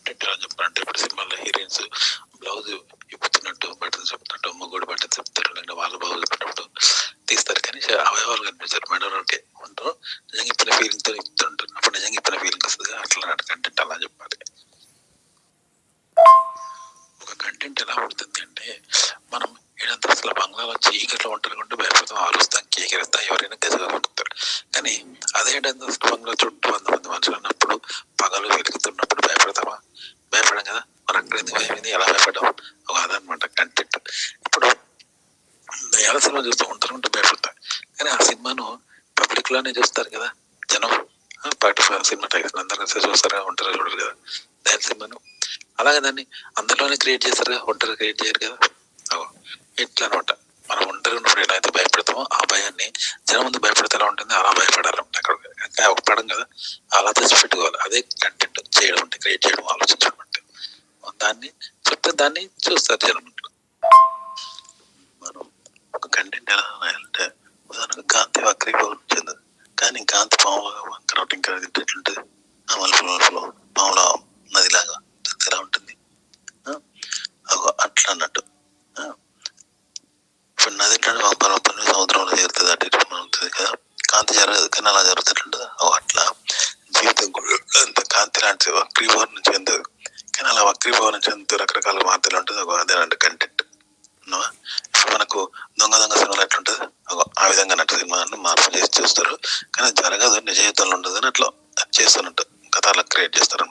Content ఎలా చెప్పాలంటే ఇప్పుడు సినిమాలో హీరోయిన్స్ బ్లౌజ్ ఇప్పుతున్నట్టు బట్టలు చెప్తున్నట్టు మొగ్గుడు బట్టలు చెప్తారు, లేదంటే వాళ్ళ బ్లౌజ్ ఇప్పినప్పుడు తీస్తారు. కానీ అవయవాలు కనిపించారు మెడలోకే ఉంటారు. నిజంగా ఇప్పిన ఫీలింగ్ తో ఇస్తుంటారు. అప్పుడు నిజంగా ఇప్పిన ఫీలింగ్ వస్తుంది. అట్లా కంటెంట్ అలా చెప్పాలి. ఒక కంటెంట్ ఎలా పడుతుంది అంటే మనం ఏడంతస్తుల బంగ్లాలో చీకట్లో ఒంటరిగా భయపడతాం, ఆరుస్తాం, కేకరిస్తాం, ఎవరైనా గజగా కొనుక్తారు. కానీ అదే ఏడంతస్తుల బంగ్లా చుట్టూ 100 మంది మనుషులు అన్నప్పుడు పగలు వెలుగుతున్నప్పుడు భయపడతామా? భయపడం కదా. మరి అక్కడ ఎందుకు భయమైంది, ఎలా భయపడ్డాం? అదనమాట కంటెంట్. ఇప్పుడు దయాల సినిమా చూస్తూ ఒంటరి భయపడతాం, కానీ ఆ సినిమాను పబ్లిక్ లోనే చూస్తారు కదా జనం. పార్టీ సినిమా టైగర్ అందరూ కలిసి చూస్తారు, ఒంటరి చూడరు కదా దయాల సినిమాను. అలాగే దాన్ని అందరిలోనే క్రియేట్ చేస్తారు, ఒంటరి క్రియేట్ చేయరు కదా. ఇట్లా అనమాట. మనం ఒంటరి ఉన్నప్పుడు ఎలా అయితే భయపడతామో ఆ భయాన్ని జనం ముందు భయపడితే ఎలా ఉంటుంది, అలా భయపడాలంటే అక్కడ ఒక పడం కదా, అలా తెచ్చి పెట్టుకోవాలి. అదే కంటెంట్ చేయడం అంటే, క్రియేట్ చేయడం, ఆలోచించడం అంటే. దాన్ని చెప్తే దాన్ని చూస్తారు జనం. మనం ఒక కంటెంట్ ఎలా రాయాలంటే ఉదాహరణకు కాంతి వక్రీభవనం చెందదు, కానీ కాంతి పాములాగా వంకర టింకర తింటే ఆ మలుపులో పాముల నదిలాగా ఎలా ఉంటుంది అట్లా అన్నట్టు. ఇప్పుడు నది పంపని సముద్రంలో చేరుతుంది, అటు ఉంటుంది కదా, కాంతి జరగదు కానీ అలా జరుగుతుంటుంది. అట్లా జీవితం అంత కాంతి లాంటి వక్రీభవనం చెందదు, కానీ అలా వక్రీభవనం చెందుతూ రకరకాల వార్తలు ఉంటుంది. అదేనంటే కంటెంట్. ఇప్పుడు మనకు దొంగ సినిమాలు ఎట్లుంటుంది, ఆ విధంగా నటు సినిమాని మార్పు చేసి చూస్తారు, కానీ జరగదు, నిజ జీవితంలో ఉండదు అని అట్లా చేస్తున్నట్టు కథ అలా క్రియేట్ చేస్తారు.